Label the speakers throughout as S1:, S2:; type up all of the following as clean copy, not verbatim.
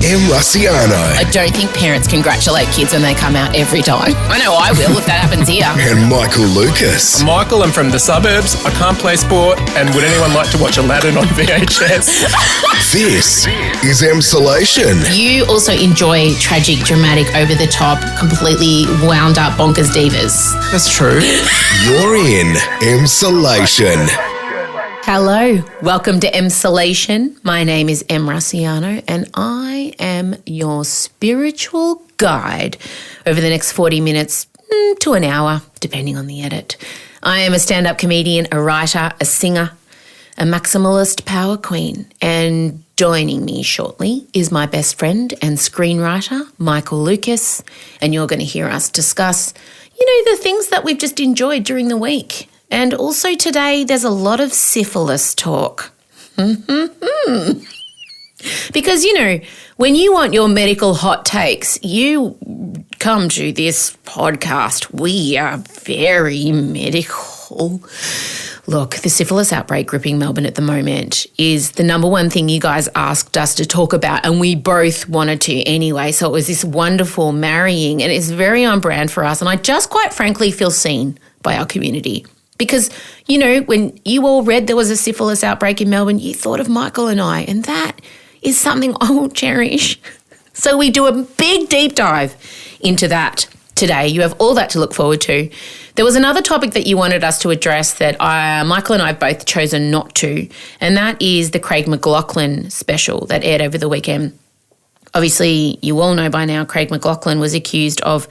S1: M. Rusciano.
S2: I don't think parents congratulate kids when they come out every time. I know I will if that happens here.
S1: And Michael Lucas.
S3: I'm Michael, I'm from the suburbs. I can't play sport. And would anyone like to watch Aladdin on VHS?
S1: This is Emsolation.
S2: You also enjoy tragic, dramatic, over-the-top, completely wound-up bonkers divas.
S3: That's true.
S1: You're in Emsolation.
S2: Hello, welcome to Emsolation. My name is M. Rusciano and I am your spiritual guide over the next 40 minutes to an hour, depending on the edit. I am a stand-up comedian, a writer, a singer, a maximalist power queen, and joining me shortly is my best friend and screenwriter, Michael Lucas, and you're going to hear us discuss, the things that we've just enjoyed during the week. And also today, there's a lot of syphilis talk. Because, when you want your medical hot takes, you come to this podcast. We are very medical. Look, the syphilis outbreak gripping Melbourne at the moment is the number one thing you guys asked us to talk about, and we both wanted to anyway. So it was this wonderful marrying, and it's very on brand for us. And I just quite frankly feel seen by our community. Because, when you all read there was a syphilis outbreak in Melbourne, you thought of Michael and I, and that is something I will cherish. So we do a big deep dive into that today. You have all that to look forward to. There was another topic that you wanted us to address that Michael and I have both chosen not to, and that is the Craig McLachlan special that aired over the weekend. Obviously, you all know by now Craig McLachlan was accused of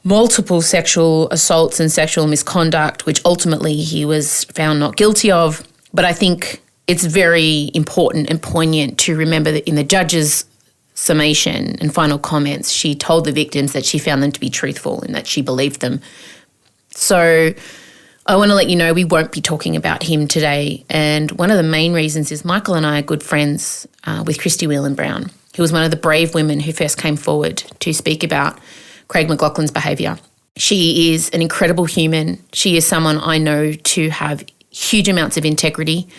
S2: multiple sexual assaults and sexual misconduct, which ultimately he was found not guilty of. But I think it's very important and poignant to remember that in the judge's summation and final comments, she told the victims that she found them to be truthful and that she believed them. So I want to let you know we won't be talking about him today. And one of the main reasons is Michael and I are good friends with Christy Whelan Brown, who was one of the brave women who first came forward to speak about Craig McLachlan's behaviour. She is an incredible human. She is someone I know to have huge amounts of integrity.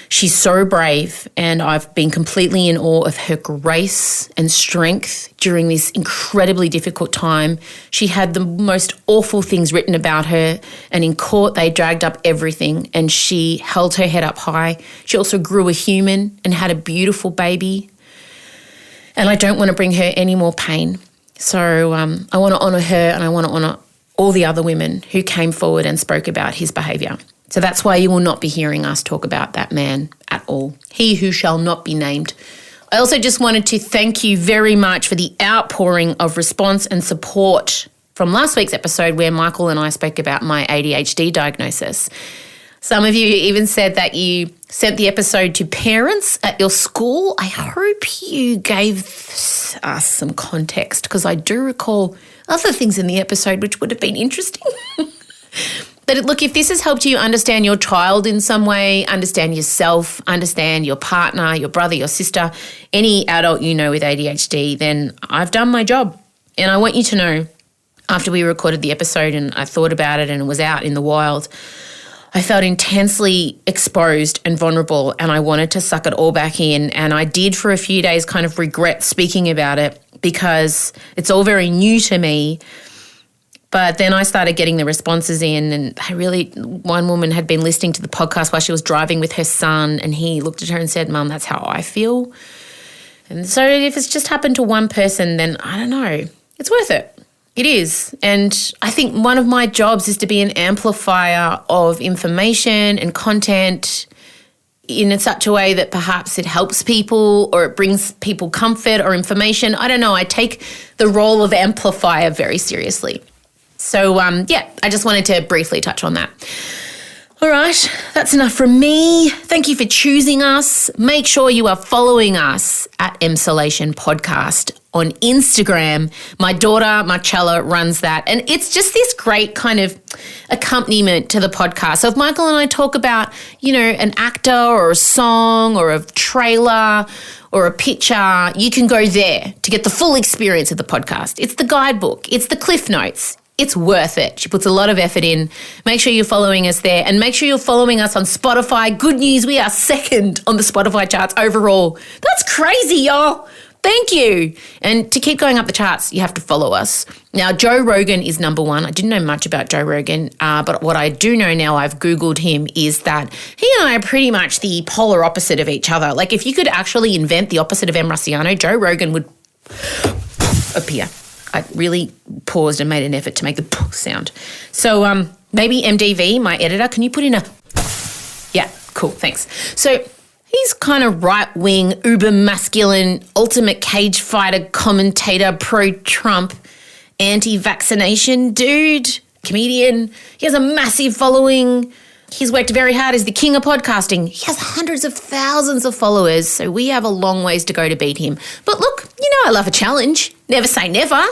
S2: She's so brave, and I've been completely in awe of her grace and strength during this incredibly difficult time. She had the most awful things written about her, and in court they dragged up everything, and she held her head up high. She also grew a human and had a beautiful baby, and I don't want to bring her any more pain. So I want to honour her, and I want to honour all the other women who came forward and spoke about his behaviour. So that's why you will not be hearing us talk about that man at all. He who shall not be named. I also just wanted to thank you very much for the outpouring of response and support from last week's episode where Michael and I spoke about my ADHD diagnosis. Some of you even said that you sent the episode to parents at your school. I hope you gave us some context, because I do recall other things in the episode which would have been interesting. But look, if this has helped you understand your child in some way, understand yourself, understand your partner, your brother, your sister, any adult you know with ADHD, then I've done my job. And I want you to know, after we recorded the episode and I thought about it and it was out in the wild, I felt intensely exposed and vulnerable, and I wanted to suck it all back in. And I did for a few days kind of regret speaking about it because it's all very new to me. But then I started getting the responses in, and one woman had been listening to the podcast while she was driving with her son, and he looked at her and said, "Mum, that's how I feel." And so if it's just happened to one person, then I don't know, it's worth it. It is. And I think one of my jobs is to be an amplifier of information and content in such a way that perhaps it helps people or it brings people comfort or information. I don't know. I take the role of amplifier very seriously. So, I just wanted to briefly touch on that. All right, that's enough from me. Thank you for choosing us. Make sure you are following us at Emsolation Podcast on Instagram. My daughter, Marcella, runs that. And it's just this great kind of accompaniment to the podcast. So if Michael and I talk about, an actor or a song or a trailer or a picture, you can go there to get the full experience of the podcast. It's the guidebook. It's the cliff notes. It's worth it. She puts a lot of effort in. Make sure you're following us there, and make sure you're following us on Spotify. Good news, we are second on the Spotify charts overall. That's crazy, y'all. Thank you. And to keep going up the charts, you have to follow us. Now, Joe Rogan is number one. I didn't know much about Joe Rogan, but what I do know now, I've Googled him, is that he and I are pretty much the polar opposite of each other. Like, if you could actually invent the opposite of M. Rusciano, Joe Rogan would appear. I really paused and made an effort to make the sound. So maybe MDV, my editor, can you put in a... Yeah, cool, thanks. So he's kind of right-wing, uber-masculine, ultimate cage fighter commentator, pro-Trump, anti-vaccination dude, comedian. He has a massive following. He's worked very hard as the king of podcasting. He has hundreds of thousands of followers, so we have a long ways to go to beat him. But look, you know I love a challenge. Never say never.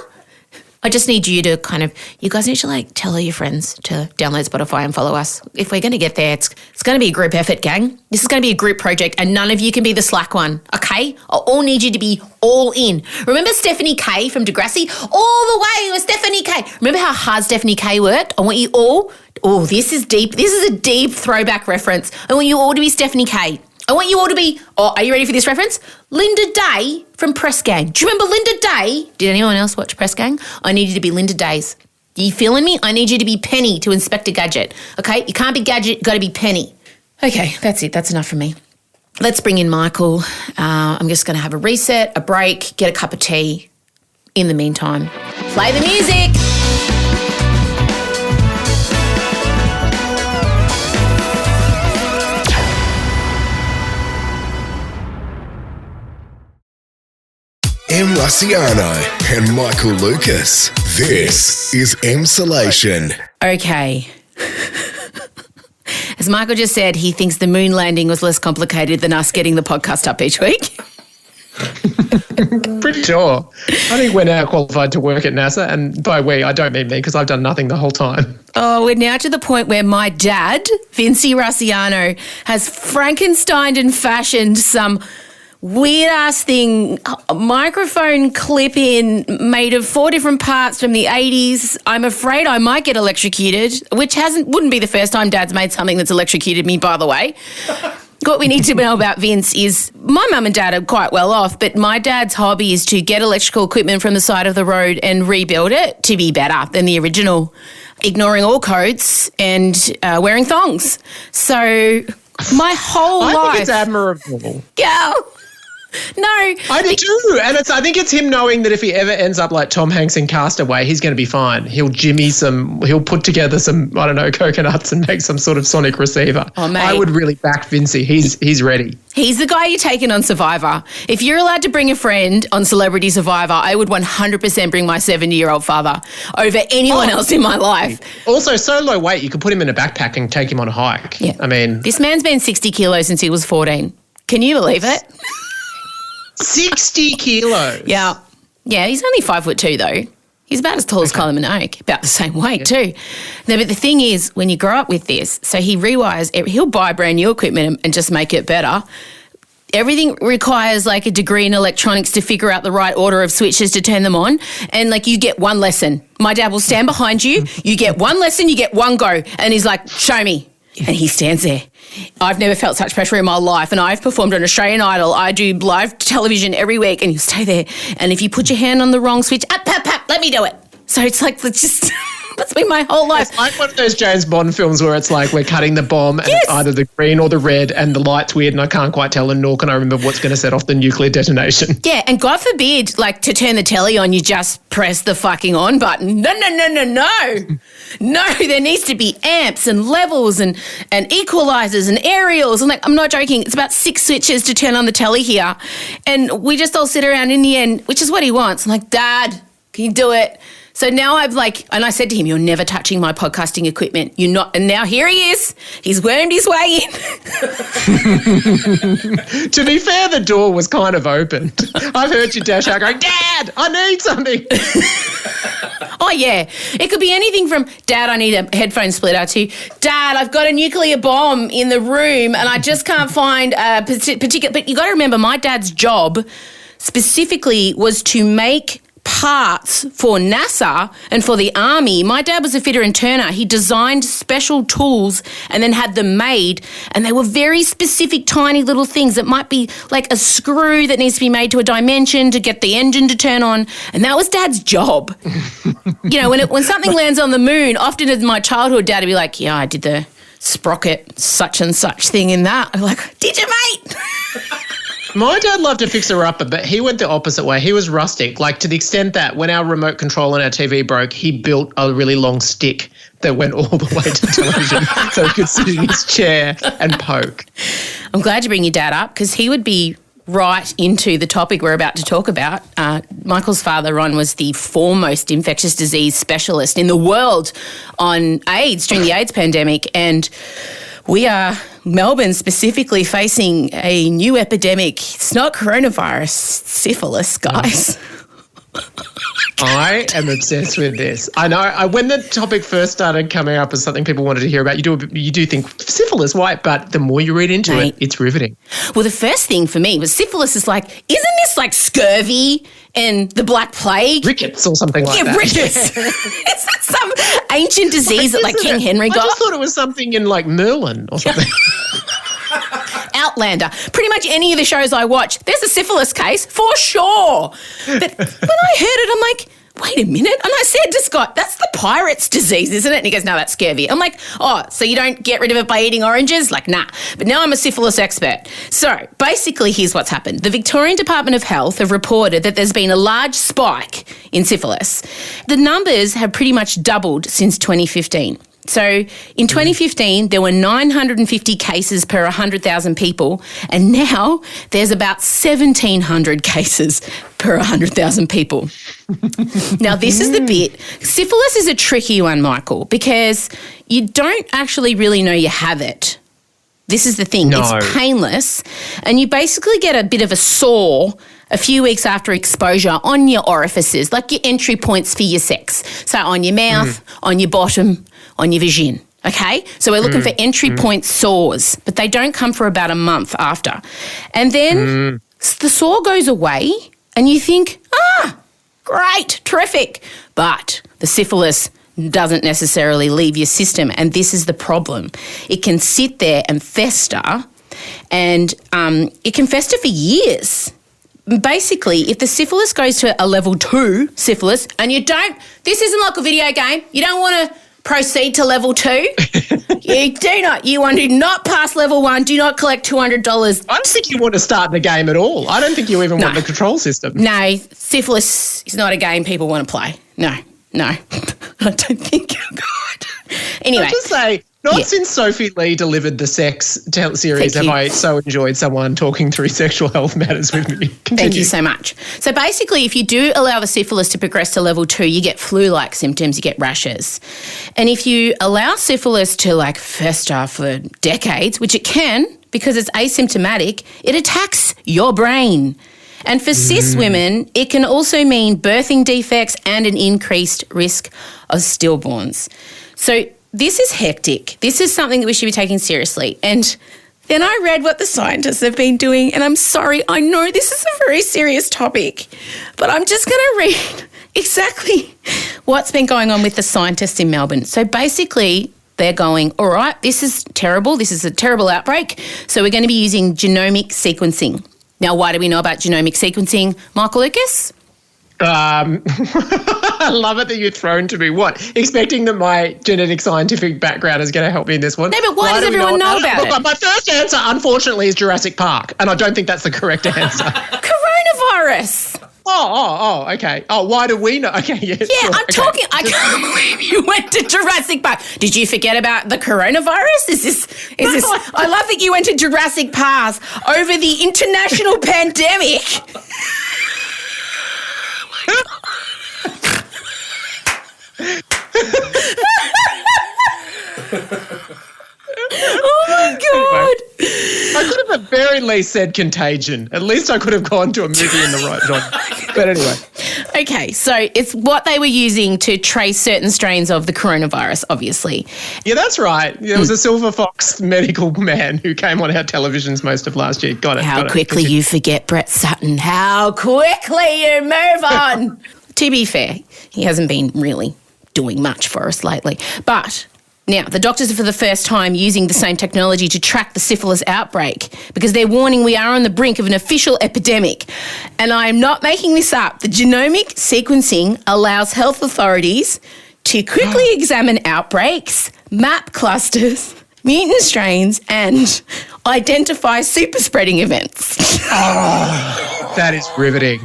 S2: I just need you to you guys need to tell all your friends to download Spotify and follow us. If we're going to get there, it's going to be a group effort, gang. This is going to be a group project and none of you can be the slack one, okay? I all need you to be all in. Remember Stephanie K from Degrassi? All the way with Stephanie K. Remember how hard Stephanie K worked? I want you all, this is deep. This is a deep throwback reference. I want you all to be Stephanie K. I want you all to be, are you ready for this reference? Linda Day from Press Gang. Do you remember Linda Day? Did anyone else watch Press Gang? I need you to be Linda Days. Are you feeling me? I need you to be Penny to Inspector Gadget. Okay? You can't be Gadget, got to be Penny. Okay, that's it. That's enough for me. Let's bring in Michael. I'm just going to have a reset, a break, get a cup of tea. In the meantime, play the music.
S1: M. Rusciano and Michael Lucas. This is Emsolation.
S2: Okay. As Michael just said, he thinks the moon landing was less complicated than us getting the podcast up each week.
S3: Pretty sure. I think we're now qualified to work at NASA, and by we, I don't mean me because I've done nothing the whole time.
S2: Oh, we're now to the point where my dad, Vincey Rusciano, has Frankensteined and fashioned some weird-ass thing, a microphone clip-in made of 4 different parts from the 80s. I'm afraid I might get electrocuted, which wouldn't be the first time Dad's made something that's electrocuted me, by the way. What we need to know about Vince is my mum and dad are quite well off, but my dad's hobby is to get electrical equipment from the side of the road and rebuild it to be better than the original, ignoring all codes and wearing thongs. So my whole life...
S3: I think it's admirable.
S2: Yeah. No.
S3: I do too. And I think it's him knowing that if he ever ends up like Tom Hanks in Castaway, he's going to be fine. He'll put together some, coconuts and make some sort of sonic receiver.
S2: Oh, mate.
S3: I would really back Vincey. He's ready.
S2: He's the guy you're taking on Survivor. If you're allowed to bring a friend on Celebrity Survivor, I would 100% bring my 70-year-old father over anyone else in my life.
S3: Also, so low weight, you could put him in a backpack and take him on a hike.
S2: Yeah.
S3: I mean...
S2: This man's been 60 kilos since he was 14. Can you believe it?
S3: 60 kilos.
S2: Yeah. Yeah, he's only 5'2" though. He's about as tall as Kylie Minogue, about the same weight too. No, but the thing is, when you grow up with this, so he rewires, he'll buy brand new equipment and just make it better. Everything requires like a degree in electronics to figure out the right order of switches to turn them on. And like you get one lesson. My dad will stand behind you. You get one lesson, you get one go. And he's like, show me. And he stands there. I've never felt such pressure in my life, and I've performed on Australian Idol. I do live television every week, and you stay there. And if you put your hand on the wrong switch, let me do it. So it's like, that's been my whole life.
S3: It's like one of those James Bond films where it's like we're cutting the bomb and it's either the green or the red and the light's weird and I can't quite tell and nor can I remember what's going to set off the nuclear detonation.
S2: Yeah, and God forbid, like to turn the telly on, you just press the fucking on button. No. No, there needs to be amps and levels and equalizers and aerials. And like, I'm not joking, it's about 6 switches to turn on the telly here. And we just all sit around in the end, which is what he wants. I'm like, Dad, can you do it? So now I'm like, and I said to him, you're never touching my podcasting equipment. You're not. And now here he is. He's wormed his way in.
S3: To be fair, the door was kind of open. I've heard you dash out going, Dad, I need something.
S2: Oh, yeah. It could be anything from, Dad, I need a headphone splitter to, Dad, I've got a nuclear bomb in the room and I just can't find a particular. But you got to remember, my dad's job specifically was to make parts for NASA and for the Army. My dad was a fitter and turner. He designed special tools and then had them made, and they were very specific tiny little things that might be like a screw that needs to be made to a dimension to get the engine to turn on, and that was Dad's job. You know, when something lands on the moon, often in my childhood, Dad would be like, yeah, I did the sprocket such and such thing in that. I'm like, did you, mate?
S3: My dad loved to fix her upper, but he went the opposite way. He was rustic, like to the extent that when our remote control on our TV broke, he built a really long stick that went all the way to television so he could sit in his chair and poke.
S2: I'm glad you bring your dad up because he would be right into the topic we're about to talk about. Michael's father, Ron, was the foremost infectious disease specialist in the world on AIDS during the AIDS pandemic, and we are, Melbourne specifically, facing a new epidemic. It's not coronavirus, syphilis, guys.
S3: I am obsessed with this. I know. When the topic first started coming up as something people wanted to hear about, you do think syphilis, why? But the more you read into it, it's riveting.
S2: Well, the first thing for me was syphilis is like, isn't this like scurvy and the Black Plague?
S3: Rickets or something like that.
S2: Rickets. Is that some ancient disease that like King Henry got?
S3: I just thought it was something in like Merlin or something.
S2: Outlander. Pretty much any of the shows I watch, there's a syphilis case for sure. But when I heard it, I'm like, wait a minute. And I said to Scott, that's the pirate's disease, isn't it? And he goes, no, that's scurvy. I'm like, oh, so you don't get rid of it by eating oranges? Like, nah. But now I'm a syphilis expert. So basically, here's what's happened. The Victorian Department of Health have reported that there's been a large spike in syphilis. The numbers have pretty much doubled since 2015. So in 2015, there were 950 cases per 100,000 people, and now there's about 1,700 cases per 100,000 people. Now, this is the bit. Syphilis is a tricky one, Michael, because you don't actually really know you have it. This is the thing. No. It's painless, and you basically get a bit of a sore a few weeks after exposure on your orifices, like your entry points for your sex. So on your mouth, on your bottom, on your vagina, okay? So we're looking for entry point sores, but they don't come for about a month after. And then the sore goes away and you think, great, terrific. But the syphilis doesn't necessarily leave your system, and this is the problem. It can sit there and fester, and it can fester for years. Basically, if the syphilis goes to a level 2 syphilis and this isn't like a video game, you don't want to proceed to level 2. You want to not pass level 1, do not collect $200.
S3: I don't think you want to start the game at all. I don't think you even want the control system.
S2: No, syphilis is not a game people want to play. No. I don't think. God. Anyway.
S3: I'll just say, since Sophie Lee delivered the Sex series have I so enjoyed someone talking through sexual health matters with me. Continue.
S2: Thank you so much. So basically, if you do allow the syphilis to progress to level 2, you get flu-like symptoms, you get rashes. And if you allow syphilis to like fester for decades, which it can because it's asymptomatic, it attacks your brain. And for cis women, it can also mean birthing defects and an increased risk of stillborns. So this is hectic. This is something that we should be taking seriously. And then I read what the scientists have been doing, and I'm sorry, I know this is a very serious topic, but I'm just going to read exactly what's been going on with the scientists in Melbourne. So basically, they're going, all right, this is terrible. This is a terrible outbreak. So we're going to be using genomic sequencing. Now, why do we know about genomic sequencing, Michael Lucas?
S3: I love it that you're thrown to me. What? Expecting that my genetic scientific background is going to help me in this one?
S2: No, but why does everyone know about it?
S3: My first answer, unfortunately, is Jurassic Park, and I don't think that's the correct answer.
S2: Coronavirus.
S3: Oh, okay. Oh, why do we know? Okay, yeah.
S2: Yeah, sure. I can't believe you went to Jurassic Park. Did you forget about the coronavirus? Is this? I love that you went to Jurassic Park over the international pandemic. Oh my God.
S3: I could have at very least said Contagion. At least I could have gone to a movie in the right genre. But anyway.
S2: Okay, so it's what they were using to trace certain strains of the coronavirus, obviously.
S3: Yeah, that's right. There was a Silver Fox medical man who came on our televisions most of last year. Got it.
S2: How quickly you forget Brett Sutton. How quickly you move on. to be fair, he hasn't been really doing much for us lately. But now, the doctors are for the first time using the same technology to track the syphilis outbreak because they're warning we are on the brink of an official epidemic. And I am not making this up. The genomic sequencing allows health authorities to quickly examine outbreaks, map clusters, mutant strains, and identify super spreading events.
S3: Oh, that is riveting.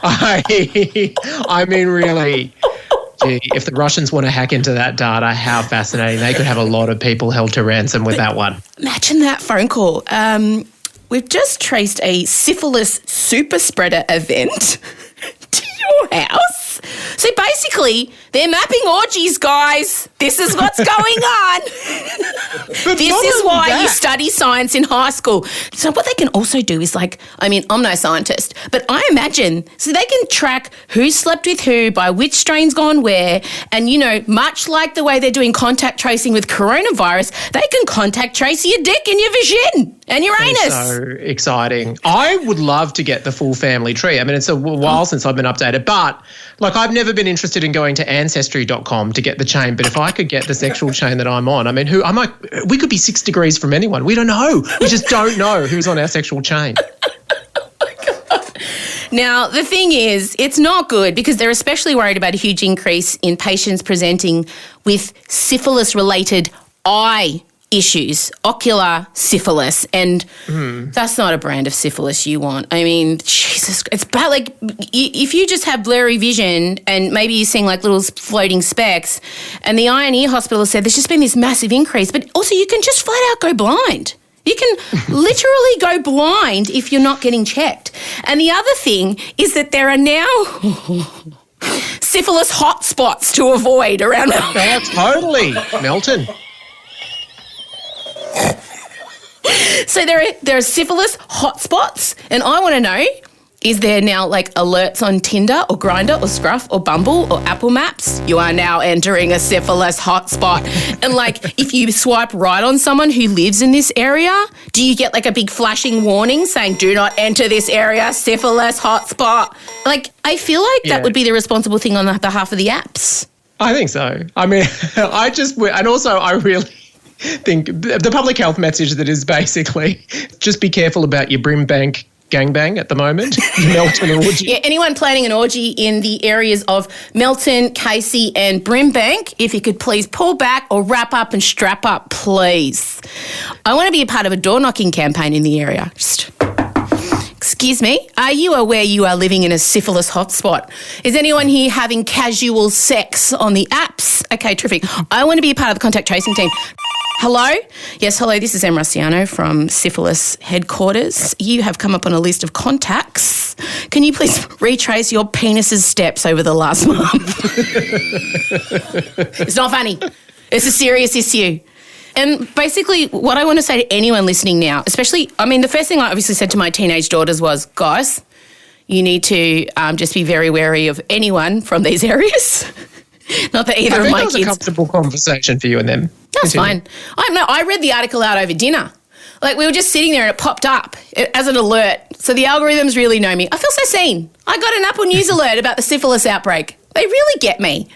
S3: I mean, really. Gee, if the Russians want to hack into that data, how fascinating. They could have a lot of people held to ransom with that one.
S2: Imagine that phone call. We've just traced a syphilis super spreader event to your house. So basically, they're mapping orgies, guys. This is what's going on. This is why you study science in high school. So what they can also do is I'm no scientist, but I imagine, so they can track who slept with who, by which strain's gone where, and, much like the way they're doing contact tracing with coronavirus, they can contact trace your dick and your vagina and your anus.
S3: So exciting. I would love to get the full family tree. I mean, it's a while since I've been updated, but I've never been interested in going to ancestry.com to get the chain, but if I could get the sexual chain that I'm on, I mean, we could be 6 degrees from anyone. We don't know. We just don't know who's on our sexual chain.
S2: Now, the thing is, it's not good because they're especially worried about a huge increase in patients presenting with syphilis-related eye issues, ocular syphilis, and that's not a brand of syphilis you want. I mean, Jesus, it's bad. If you just have blurry vision and maybe you're seeing little floating specks, and the eye and ear hospital has said there's just been this massive increase, but also you can just flat out go blind. You can literally go blind if you're not getting checked. And the other thing is that there are now syphilis hotspots to avoid around.
S3: Yeah, totally. Melton.
S2: So there are syphilis hotspots, and I want to know, is there now alerts on Tinder or Grindr or Scruff or Bumble or Apple Maps? You are now entering a syphilis hotspot. And if you swipe right on someone who lives in this area, do you get a big flashing warning saying, do not enter this area, syphilis hotspot? I feel that would be the responsible thing on behalf of the apps.
S3: I think so. I mean, I really think the public health message that is basically just be careful about your Brimbank gangbang at the moment. Melton orgy.
S2: Yeah, anyone planning an orgy in the areas of Melton, Casey and Brimbank, if you could please pull back or wrap up and strap up, please. I want to be a part of a door knocking campaign in the area. Excuse me, are you aware you are living in a syphilis hotspot? Is anyone here having casual sex on the apps? Okay, terrific. I want to be a part of the contact tracing team. Hello? Yes, hello, this is Em Rusciano from Syphilis Headquarters. You have come up on a list of contacts. Can you please retrace your penis's steps over the last month? It's not funny. It's a serious issue. And basically what I want to say to anyone listening now, especially, the first thing I obviously said to my teenage daughters was, guys, you need to just be very wary of anyone from these areas. Not that either of my kids.
S3: It was a comfortable conversation for you and them.
S2: That's fine. I read the article out over dinner. We were just sitting there and it popped up as an alert. So the algorithms really know me. I feel so seen. I got an Apple News alert about the syphilis outbreak. They really get me.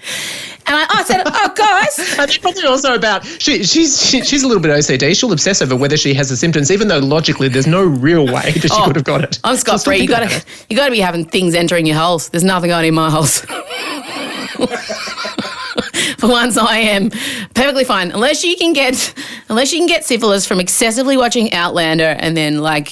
S2: And I said, oh, guys.
S3: And it's probably also about, she's a little bit OCD. She'll obsess over whether she has the symptoms, even though logically there's no real way that she could have got it.
S2: I'm scot-free. You got to be having things entering your holes. There's nothing going in my holes. For once, I am perfectly fine. Unless you can get syphilis from excessively watching Outlander, and then I'm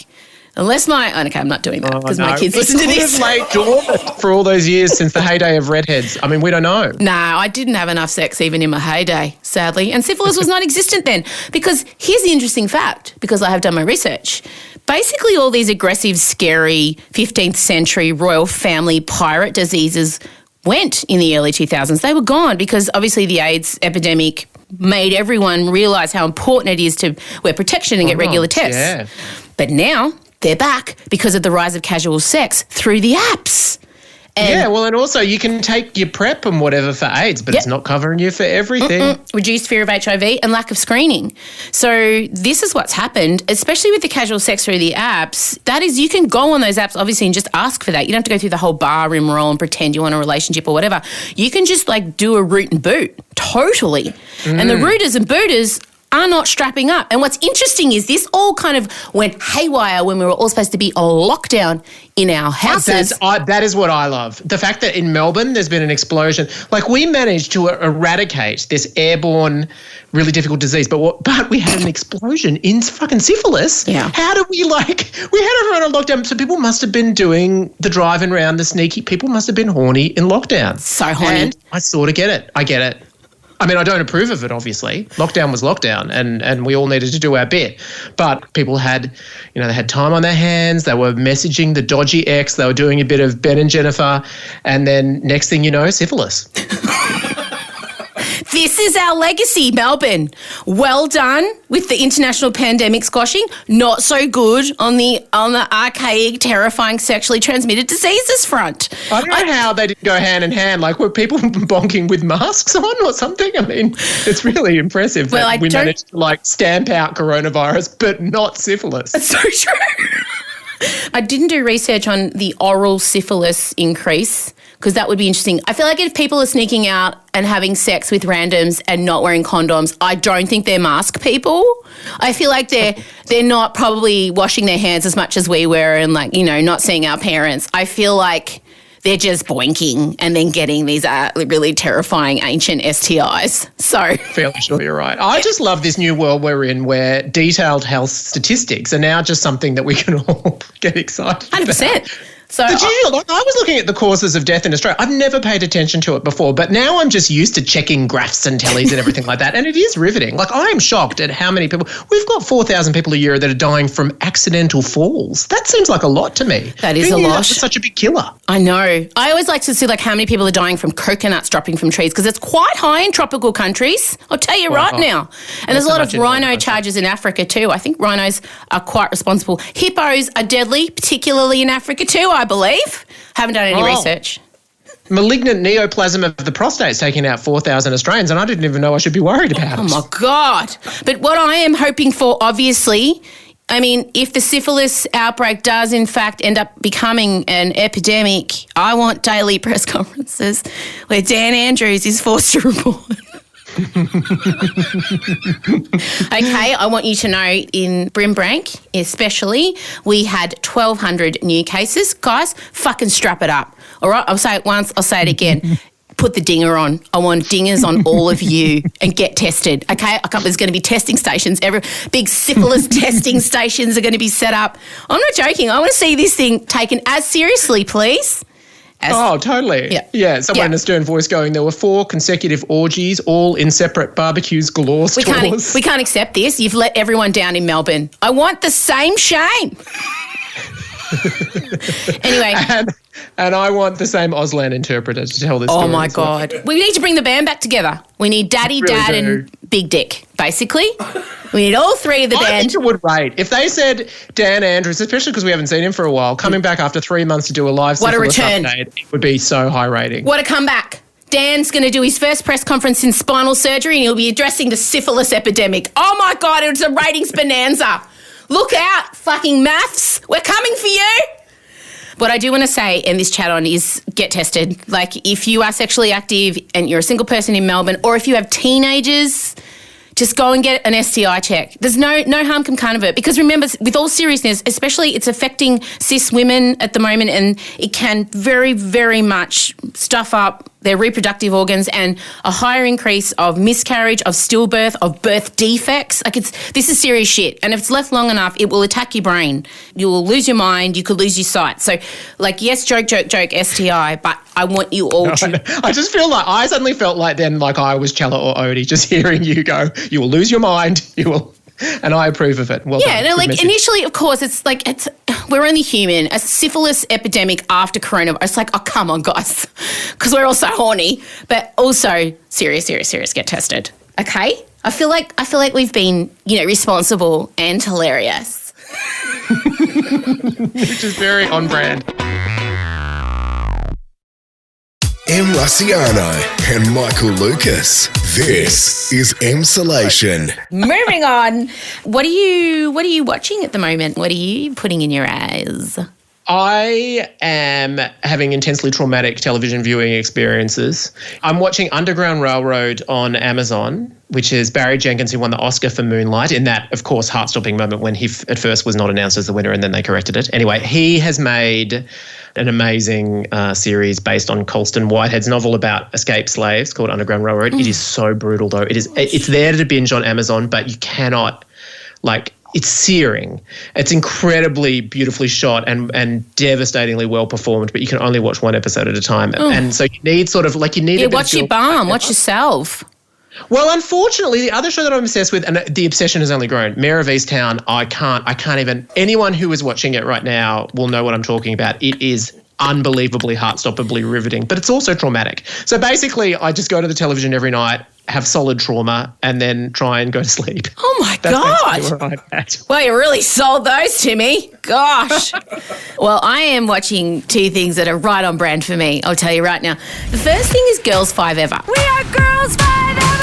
S2: not doing that because my kids listen to this.
S3: It could have laid dormant for all those years since the heyday of redheads. I mean, we don't know.
S2: No, I didn't have enough sex even in my heyday, sadly. And syphilis was not existent then. Because here's the interesting fact, because I have done my research. Basically, all these aggressive, scary 15th century royal family pirate diseases went in the early 2000s. They were gone because obviously the AIDS epidemic made everyone realise how important it is to wear protection and get regular tests. Yeah. But now they're back because of the rise of casual sex through the apps.
S3: Yeah, well, and also you can take your PrEP and whatever for AIDS, but it's not covering you for everything.
S2: Reduced fear of HIV and lack of screening. So this is what's happened, especially with the casual sex through the apps. That is, you can go on those apps, obviously, and just ask for that. You don't have to go through the whole bar room roll and pretend you want a relationship or whatever. You can just do a root and boot. Totally. And the rooters and booters are not strapping up. And what's interesting is this all kind of went haywire when we were all supposed to be on lockdown in our houses.
S3: That is what I love. The fact that in Melbourne there's been an explosion. We managed to eradicate this airborne, really difficult disease, but we had an explosion in fucking syphilis.
S2: Yeah.
S3: How did we we had everyone on lockdown, so people must have been doing the driving around, the sneaky, people must have been horny in lockdown.
S2: So horny.
S3: And I sort of get it. I get it. I mean, I don't approve of it, obviously. Lockdown was lockdown and we all needed to do our bit. But people had, they had time on their hands. They were messaging the dodgy ex. They were doing a bit of Ben and Jennifer. And then next thing you know, syphilis.
S2: This is our legacy, Melbourne. Well done with the international pandemic squashing. Not so good on the archaic, terrifying sexually transmitted diseases front.
S3: I don't know how they didn't go hand in hand. Were people bonking with masks on or something? I mean, it's really impressive that we managed to stamp out coronavirus, but not syphilis.
S2: That's so true. I didn't do research on the oral syphilis increase, because that would be interesting. I feel like if people are sneaking out and having sex with randoms and not wearing condoms, I don't think they're mask people. I feel like they're not probably washing their hands as much as we were and not seeing our parents. I feel like they're just boinking and then getting these really terrifying ancient STIs. So
S3: fairly sure you're right. I just love this new world we're in where detailed health statistics are now just something that we can all get excited
S2: 100%.
S3: about. So I was looking at the causes of death in Australia. I've never paid attention to it before, but now I'm just used to checking graphs and tallies and everything like that. And it is riveting. I am shocked at how many people. We've got 4,000 people a year that are dying from accidental falls. That seems like a lot to me.
S2: That is a lot.
S3: That's such a big killer.
S2: I know. I always like to see how many people are dying from coconuts dropping from trees, because it's quite high in tropical countries. I'll tell you right now. And there's a lot of rhino charges in Africa too. I think rhinos are quite responsible. Hippos are deadly, particularly in Africa too, I believe. Haven't done any research.
S3: Malignant neoplasm of the prostate is taking out 4,000 Australians, and I didn't even know I should be worried about it.
S2: Oh, my God. But what I am hoping for, obviously, I mean, if the syphilis outbreak does, in fact, end up becoming an epidemic, I want daily press conferences where Dan Andrews is forced to report. Okay, I want you to know in Brimbrank especially, we had 1,200 new cases. Guys, fucking strap it up. All right, I'll say it once, I'll say it again. Put the dinger on. I want dingers on all of you and get tested, okay? There's going to be testing stations. Big syphilis testing stations are going to be set up. I'm not joking. I want to see this thing taken as seriously, please.
S3: Totally. Yeah. Someone in a stern voice going, there were 4 consecutive orgies, all in separate barbecues galore stores.
S2: We can't accept this. You've let everyone down in Melbourne. I want the same shame. Anyway.
S3: And I want the same Auslan interpreter to tell this story.
S2: Oh, my God. We need to bring the band back together. We need Daddy, Dad and Big Dick, basically. We need all 3 of the band.
S3: I think it would rate. If they said Dan Andrews, especially because we haven't seen him for a while, coming back after 3 months to do a live syphilis update, it would be so high rating.
S2: What a comeback. Dan's going to do his first press conference in spinal surgery and he'll be addressing the syphilis epidemic. Oh, my God, it's a ratings bonanza. Look out, fucking maths. We're coming for you. What I do want to say, and this chat on, is get tested. If you are sexually active and you're a single person in Melbourne, or if you have teenagers, just go and get an STI check. There's no harm can come of it. Because remember, with all seriousness, especially it's affecting cis women at the moment, and it can very, very much stuff up their reproductive organs, and a higher increase of miscarriage, of stillbirth, of birth defects. This is serious shit. And if it's left long enough, it will attack your brain. You will lose your mind. You could lose your sight. So, yes, joke, STI, but I want you all to...
S3: I just feel I suddenly felt then I was Chella or Odie, just hearing you go, you will lose your mind, you will... And I approve of it. Well done.
S2: Initially, of course, we're only human. A syphilis epidemic after coronavirus, it's oh, come on, guys, because we're all so horny. But also, serious, get tested, okay? I feel like we've been, responsible and hilarious.
S3: Which is very on brand.
S1: Russiano and Michael Lucas. This is Emsolation.
S2: Moving on. What are you watching at the moment? What are you putting in your eyes?
S3: I am having intensely traumatic television viewing experiences. I'm watching Underground Railroad on Amazon, which is Barry Jenkins, who won the Oscar for Moonlight, in that, of course, heart-stopping moment when he at first was not announced as the winner and then they corrected it. Anyway, he has made an amazing series based on Colston Whitehead's novel about escaped slaves called Underground Railroad. It is so brutal, though. It's there to binge on Amazon, but you cannot, it's searing. It's incredibly beautifully shot and devastatingly well performed, but you can only watch one episode at a time. And so you need
S2: watch your bum, watch yourself.
S3: Well, unfortunately, the other show that I'm obsessed with, and the obsession has only grown, Mayor of Easttown, I can't even, anyone who is watching it right now will know what I'm talking about. It is unbelievably heart-stoppably riveting, but it's also traumatic. So basically, I just go to the television every night, have solid trauma, and then try and go to sleep.
S2: Oh my God.
S3: Where I'm at.
S2: Well, you really sold those to me. Gosh. Well, I am watching two things that are right on brand for me. I'll tell you right now. The first thing is Girls 5 Ever. We are Girls 5 Ever!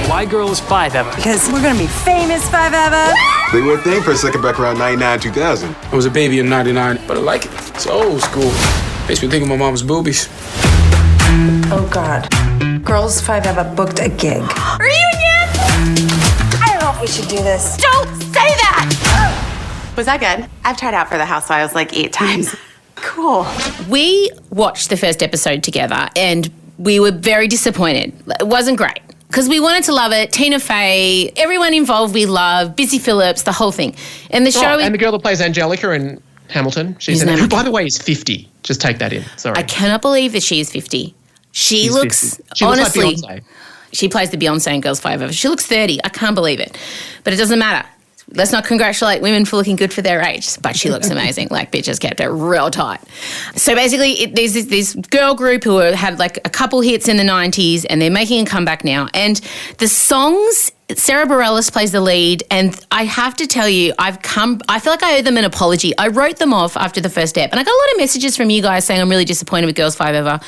S4: Why Girls 5 Ever?
S5: Because we're going to be famous 5 Ever.
S6: They were a thing for a second back around 99, 2000.
S4: I was a baby in 99, but I like it. It's old school. Makes me think of my mom's boobies.
S5: Oh, God. Girls 5 Ever booked a gig.
S7: Reunion!
S5: I don't know if we should do this.
S7: Don't say that! Was that good? I've tried out for the Housewives like 8 times. Cool.
S2: We watched the first episode together and we were very disappointed. It wasn't great because we wanted to love it. Tina Fey, everyone involved we love, Busy Phillips, the whole thing. And the show...
S3: and the girl that plays Angelica in Hamilton, she's in it, who, by the way, is 50. Just take that in. Sorry.
S2: I cannot believe that she is 50. She looks
S3: 50. She
S2: honestly,
S3: looks like Beyonce.
S2: She plays the Beyonce in Girls 5 Ever. She looks 30. I can't believe it. But it doesn't matter. Let's not congratulate women for looking good for their age, but she looks amazing. Bitches kept it real tight. So basically, there's this girl group who had a couple hits in the 90s and they're making a comeback now. And the songs, Sarah Bareilles plays the lead, and I have to tell you, I feel like I owe them an apology. I wrote them off after the first ep, and I got a lot of messages from you guys saying I'm really disappointed with Girls 5 Ever.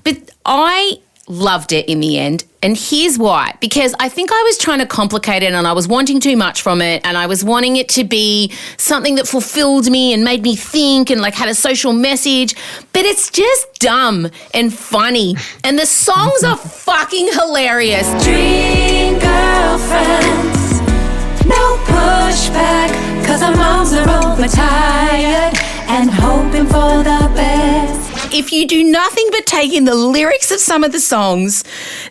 S2: But I loved it in the end. And here's why. Because I think I was trying to complicate it and I was wanting too much from it and I was wanting it to be something that fulfilled me and made me think and had a social message. But it's just dumb and funny. And the songs are fucking hilarious.
S8: Dream girlfriends, no pushback, 'cause our moms are overtired and hoping for the best.
S2: If you do nothing but take in the lyrics of some of the songs,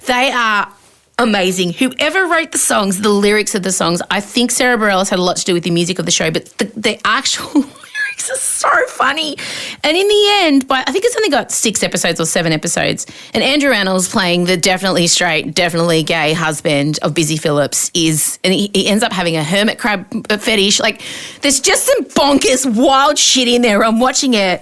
S2: they are amazing. Whoever wrote the songs, the lyrics of the songs, I think Sarah Bareilles had a lot to do with the music of the show, but the actual lyrics are so funny. And in the end, I think it's only got 6 episodes or 7 episodes, and Andrew Rannells playing the definitely straight, definitely gay husband of Busy Phillips and he ends up having a hermit crab fetish. There's just some bonkers, wild shit in there. I'm watching it.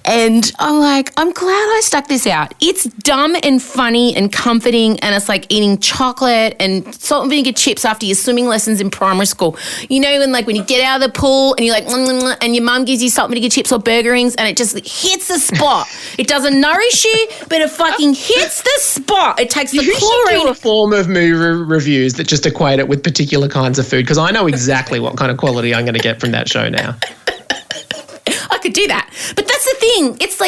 S2: And I'm glad I stuck this out. It's dumb and funny and comforting, and it's like eating chocolate and salt and vinegar chips after your swimming lessons in primary school. You know, when you get out of the pool and you're and your mum gives you salt and vinegar chips or burger rings and it just hits the spot. It doesn't nourish you, but it fucking hits the spot. It takes the
S3: You
S2: chlorine.
S3: should do a form of movie reviews that just equate it with particular kinds of food, because I know exactly what kind of quality I'm going to get from that show now.
S2: I could do that. But that's the thing. It's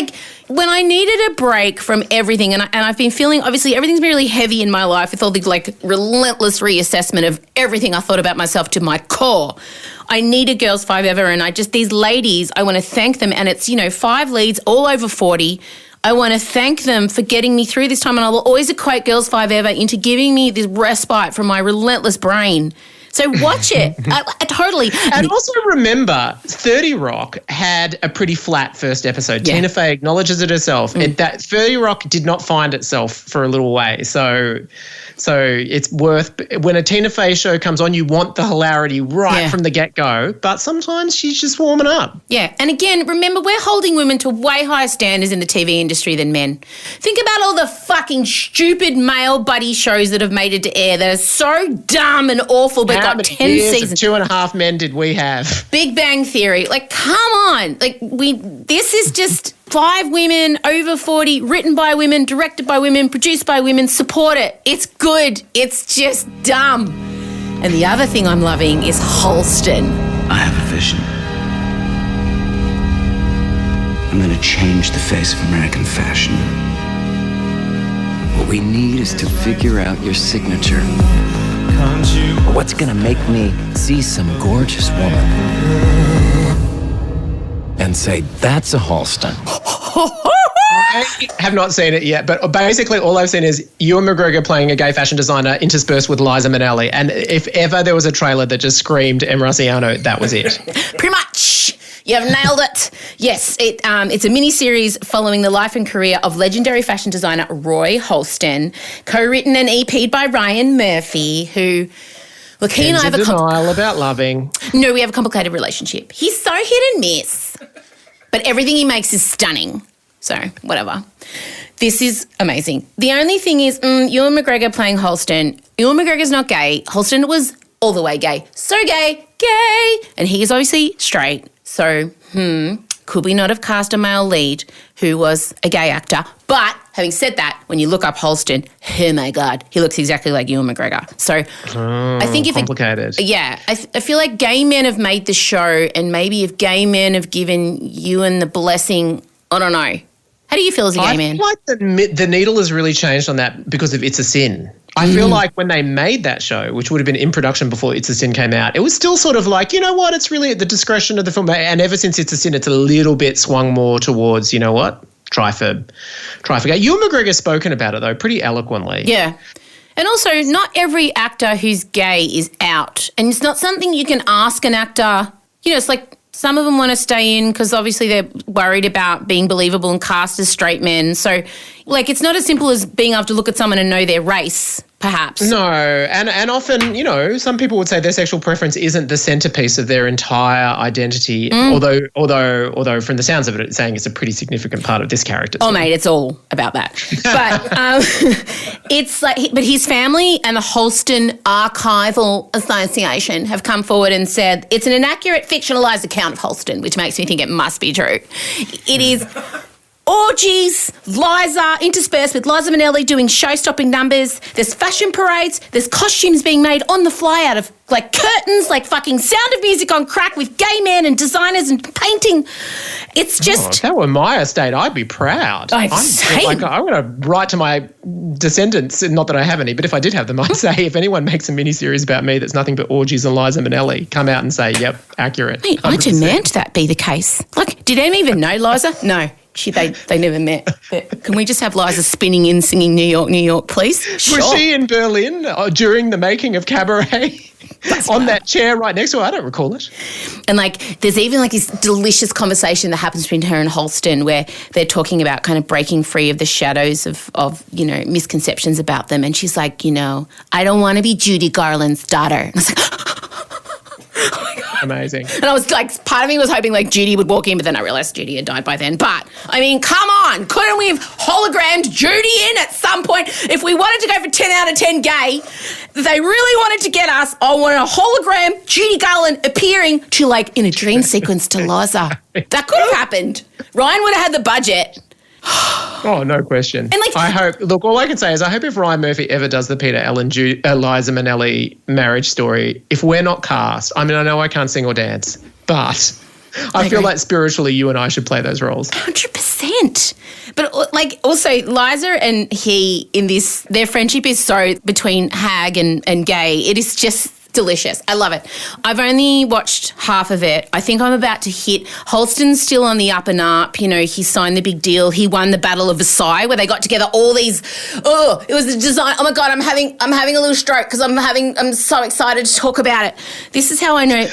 S2: when I needed a break from everything, and I've been feeling, obviously, everything's been really heavy in my life with all the relentless reassessment of everything I thought about myself to my core. I needed Girls 5 Ever, and these ladies, I want to thank them, and it's, 5 leads all over 40. I want to thank them for getting me through this time, and I will always equate Girls 5 Ever into giving me this respite from my relentless brain. So watch it. I totally.
S3: And also remember, 30 Rock had a pretty flat first episode.
S2: Yeah.
S3: Tina Fey acknowledges it herself. That 30 Rock did not find itself for a little way. So it's worth, when a Tina Fey show comes on, you want the hilarity from the get-go, but sometimes she's just warming up.
S2: Yeah, and again, remember, we're holding women to way higher standards in the TV industry than men. Think about all the fucking stupid male buddy shows that have made it to air that are so dumb and awful, but
S3: How
S2: got
S3: many
S2: 10
S3: years
S2: seasons.
S3: of 2.5 Men did we have?
S2: Big Bang Theory. Like, come on. Like, this is just 5 women over 40, written by women, directed by women, produced by women. Support it. It's good. It's just dumb. And the other thing I'm loving is Holston.
S9: I have a vision. I'm going to change the face of American fashion. What we need is to figure out your signature. What's going to make me see some gorgeous woman and say, that's a Halston.
S3: I have not seen it yet, but basically all I've seen is Ewan McGregor playing a gay fashion designer interspersed with Liza Minnelli. And if ever there was a trailer that just screamed M. Rossiano, that was it.
S2: Pretty much. You have nailed it. Yes, it's a mini-series following the life and career of legendary fashion designer Roy Holston, co-written and EP'd by Ryan Murphy, who, look, he and I have a
S3: denial about loving.
S2: No, we have a complicated relationship. He's so hit and miss, but everything he makes is stunning. So, whatever. This is amazing. The only thing is, Ewan McGregor playing Holston. Ewan McGregor's not gay. Holston was all the way gay. So gay. And he is obviously straight. So, could we not have cast a male lead who was a gay actor? But having said that, when you look up Holston, oh my God, he looks exactly like Ewan McGregor. So I think if
S3: complicated.
S2: I feel like gay men have made the show, and maybe if gay men have given Ewan the blessing, I don't know. How do you feel as a gay man?
S3: I feel like the needle has really changed on that because of It's a Sin. I feel like when they made that show, which would have been in production before It's a Sin came out, it was still sort of like, you know what, it's really at the discretion of the film. And ever since It's a Sin, it's a little bit swung more towards, you know what, try for gay. Ewan McGregor's spoken about it, though, pretty eloquently.
S2: Yeah. And also, not every actor who's gay is out. And it's not something you can ask an actor. You know, it's like some of them want to stay in because obviously they're worried about being believable and cast as straight men. So, like, it's not as simple as being able to look at someone and know their race, perhaps.
S3: No, and often, you know, some people would say their sexual preference isn't the centerpiece of their entire identity, although from the sounds of it, it's saying it's a pretty significant part of this character.
S2: Oh, mate, it's all about that. But it's like, but his family and the Holston Archival Association have come forward and said it's an inaccurate fictionalised account of Holston, which makes me think it must be true. It is orgies, Liza, interspersed with Liza Minnelli doing show-stopping numbers. There's fashion parades. There's costumes being made on the fly out of, like, curtains, like fucking Sound of Music on crack with gay men and designers and painting. It's just...
S3: if that were my estate, I'd be proud. I'm going to write to my descendants, not that I have any, but if I did have them, I'd say if anyone makes a mini-series about me that's nothing but orgies and Liza Minnelli, come out and say, yep, accurate.
S2: Mate, I demand that be the case. Like, did anyone even know Liza? No. They never met. But can we just have Liza spinning in singing New York, New York, please? Sure.
S3: Was she in Berlin during the making of Cabaret on that chair right next to her? I don't recall it.
S2: And, like, there's even, like, this delicious conversation that happens between her and Holston where they're talking about kind of breaking free of the shadows of you know, misconceptions about them. And she's like, you know, I don't want to be Judy Garland's daughter. And I was like, oh, my God.
S3: Amazing.
S2: And I was like, part of me was hoping like Judy would walk in, but then I realised Judy had died by then. But, I mean, come on. Couldn't we have hologrammed Judy in at some point? If we wanted to go for 10 out of 10 gay, they really wanted to get us, I wanted a hologram Judy Garland appearing to, like, in a dream sequence to Liza. That could have happened. Ryan would have had the budget.
S3: Oh, no question.
S2: And, like,
S3: I hope, look, all I can say is I hope if Ryan Murphy ever does the Peter Allen, Liza Minnelli marriage story, if we're not cast, I mean, I know I can't sing or dance, but I feel like spiritually you and I should play those roles.
S2: 100%. But, like, also Liza and he in this, their friendship is so between hag and gay. It is just delicious. I love it. I've only watched half of it. I think I'm about to hit. Holston's still on the up and up. You know, he signed the big deal. He won the Battle of Versailles where they got together all these. Oh, it was the design. Oh my God, I'm having a little stroke because I'm so excited to talk about it. This is how I know.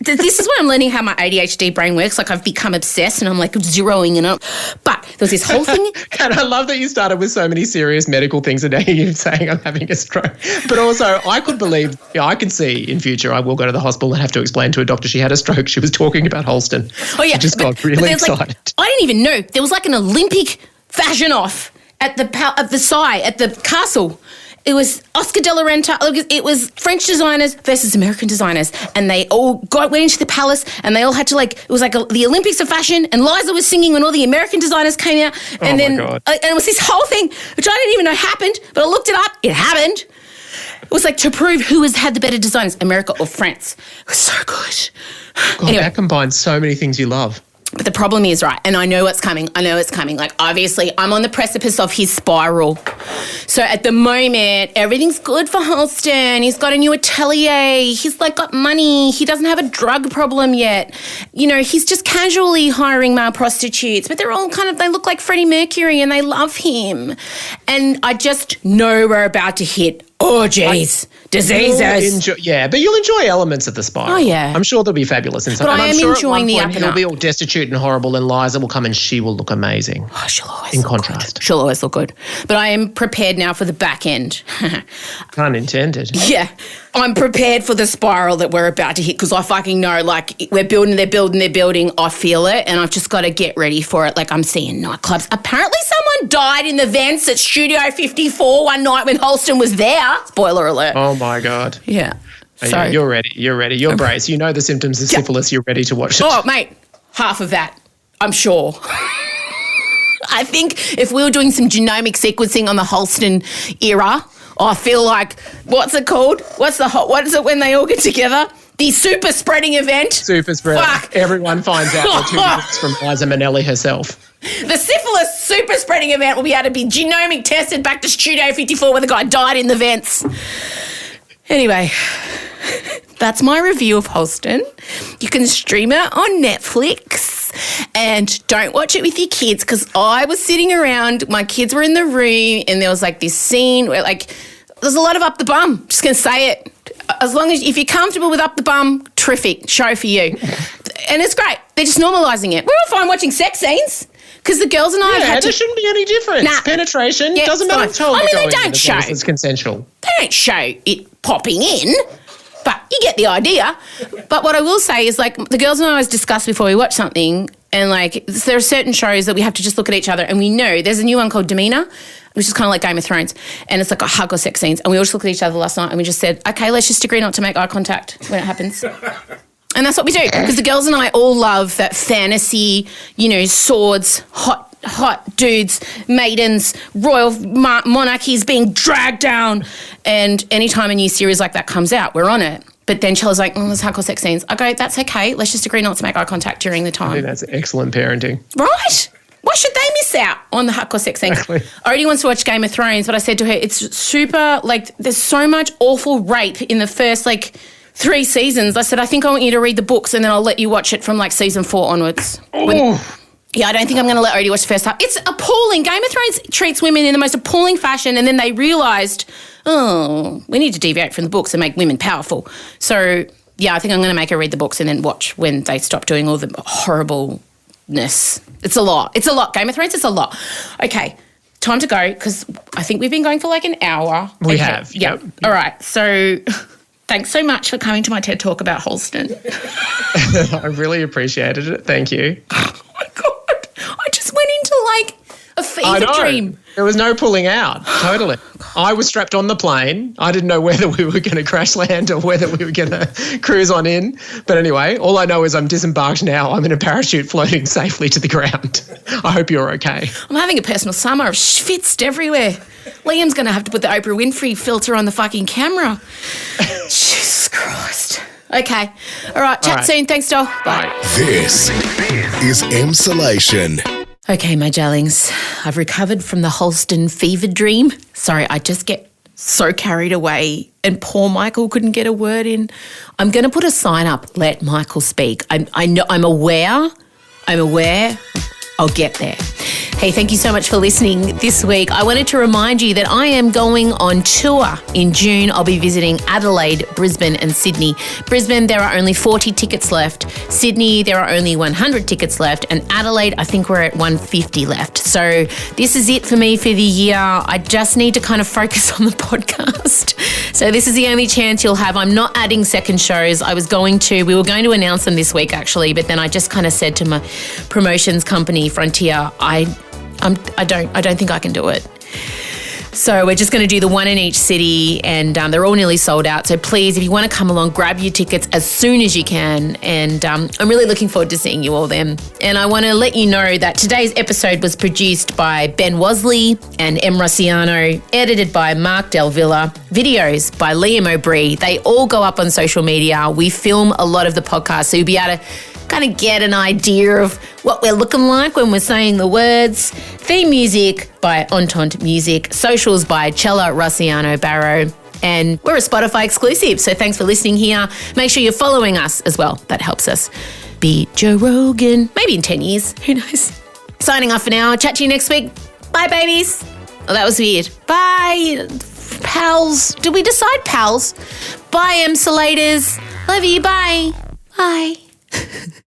S2: This is where I'm learning how my ADHD brain works. Like, I've become obsessed and I'm like zeroing in on. But there's this whole thing.
S3: And I love that you started with so many serious medical things and now you're saying I'm having a stroke. But also, I could believe, I could see in future I will go to the hospital and have to explain to a doctor she had a stroke. She was talking about Holston.
S2: Oh, yeah.
S3: She just got really excited.
S2: Like, I didn't even know. There was like an Olympic fashion off at the Versailles, at the castle. It was Oscar de la Renta. It was French designers versus American designers. And they all went into the palace and they all had to it was like the Olympics of fashion, and Liza was singing when all the American designers came out. And
S3: my God.
S2: And it was this whole thing, which I didn't even know happened, but I looked it up. It happened. It was like to prove who had the better designers, America or France. It was so good.
S3: God,
S2: Anyway.
S3: that combines so many things you love.
S2: But the problem is, right, and I know what's coming. Like, obviously, I'm on the precipice of his spiral. So at the moment, everything's good for Halston. He's got a new atelier. He's, got money. He doesn't have a drug problem yet. He's just casually hiring male prostitutes, but they're all they look like Freddie Mercury and they love him. And I just know we're about to hit orgies, diseases.
S3: But you'll enjoy elements of the spiral.
S2: Oh, yeah.
S3: I'm sure they'll be fabulous inside.
S2: But
S3: and
S2: I
S3: I'm
S2: am
S3: sure
S2: enjoying
S3: at
S2: the
S3: one
S2: up
S3: point
S2: and
S3: he'll
S2: up.
S3: be all destitute and horrible, and Liza will come and she will look amazing.
S2: Oh, she'll always
S3: in
S2: look
S3: contrast.
S2: good. She'll always look good. But I am prepared now for the back end.
S3: Pun intended.
S2: Yeah. I'm prepared for the spiral that we're about to hit because I fucking know, we're building, they're building. I feel it and I've just got to get ready for it. I'm seeing nightclubs. Apparently someone died in the vents at Studio 54 one night when Halston was there. Spoiler alert.
S3: Oh, my God.
S2: Yeah.
S3: So you're ready. You're braced. You know the symptoms of syphilis. You're ready to watch it.
S2: Oh, mate, half of that, I'm sure. I think if we were doing some genomic sequencing on the Halston era, I feel like, what's it called? What is it when they all get together? The super spreading event.
S3: Super spread.
S2: Fuck.
S3: Everyone finds out the two minutes from Liza Minnelli herself.
S2: The syphilis super spreading event will be able to be genomic tested back to Studio 54 where the guy died in the vents. Anyway, that's my review of Halston. You can stream it on Netflix. And don't watch it with your kids because I was sitting around, my kids were in the room and there was this scene where there's a lot of up the bum. Just going to say it. As long as, if you're comfortable with up the bum, terrific, show for you. And it's great. They're just normalising it. We're all fine watching sex scenes because the girls and I have had to...
S3: there shouldn't be any difference.
S2: Nah.
S3: Penetration
S2: Yeah,
S3: doesn't matter.
S2: they don't show.
S3: It's consensual.
S2: They don't show it popping in, but you get the idea. But what I will say is the girls and I always discuss before we watch something and there are certain shows that we have to just look at each other and we know there's a new one called Demeanor, which is kind of like Game of Thrones, and it's a hug or sex scenes. And we all just looked at each other last night and we just said, okay, let's just agree not to make eye contact when it happens. And that's what we do because the girls and I all love that fantasy, swords, hot dudes, maidens, royal monarchies being dragged down. And anytime a new series like that comes out, we're on it. But then Chella's like, there's hardcore sex scenes. I go, that's okay. Let's just agree not to make eye contact during the time.
S3: I think that's excellent parenting.
S2: Right? Why should they miss out on the hardcore sex scenes?
S3: Exactly.
S2: Already wants to watch Game of Thrones, but I said to her, it's super, there's so much awful rape in the first, 3 seasons. I said, I think I want you to read the books and then I'll let you watch it from, season 4 onwards. Yeah, I don't think I'm going to let Odie watch the first half. It's appalling. Game of Thrones treats women in the most appalling fashion and then they realised, we need to deviate from the books and make women powerful. So, yeah, I think I'm going to make her read the books and then watch when they stop doing all the horribleness. It's a lot. Game of Thrones, it's a lot. Okay, time to go because I think we've been going for an hour.
S3: We have. Yep.
S2: All right, so... Thanks so much for coming to my TED Talk about Halston.
S3: I really appreciated it. Thank you.
S2: Oh, my God. I just went into, a fever dream.
S3: There was no pulling out. Totally. I was strapped on the plane. I didn't know whether we were going to crash land or whether we were going to cruise on in. But anyway, all I know is I'm disembarked now. I'm in a parachute floating safely to the ground. I hope you're okay.
S2: I'm having a personal summer. I've schwitzed everywhere. Liam's going to have to put the Oprah Winfrey filter on the fucking camera. Jesus Christ. Okay. All right. Chat soon. Thanks, doll. Bye.
S1: This is Emsolation.
S2: Okay, my darlings. I've recovered from the Halston fever dream. Sorry, I just get so carried away and poor Michael couldn't get a word in. I'm going to put a sign up, let Michael speak. I'm aware. I'll get there. Hey, thank you so much for listening this week. I wanted to remind you that I am going on tour in June. I'll be visiting Adelaide, Brisbane and Sydney. Brisbane, there are only 40 tickets left. Sydney, there are only 100 tickets left. And Adelaide, I think we're at 150 left. So this is it for me for the year. I just need to kind of focus on the podcast. So this is the only chance you'll have. I'm not adding second shows. We were going to announce them this week actually, but then I just kind of said to my promotions company, Frontier, I don't think I can do it. So we're just going to do the one in each city, and they're all nearly sold out. So please, if you want to come along, grab your tickets as soon as you can. And I'm really looking forward to seeing you all then. And I want to let you know that today's episode was produced by Ben Wasley and Em Rossiano, edited by Mark Del Villa, videos by Liam O'Brien. They all go up on social media. We film a lot of the podcast, so you'll be able to kind of get an idea of what we're looking like when we're saying the words. Theme music by Entente Music, socials by Cella Rossiano Barrow, and we're a Spotify exclusive, so thanks for listening here. Make sure you're following us as well. That helps us beat Joe Rogan, maybe in 10 years, who knows. Signing off for now. Chat to you next week. Bye, babies. Oh, that was weird. Bye, pals. Did we decide pals? Bye, Emsolators. Love you. Bye. Bye.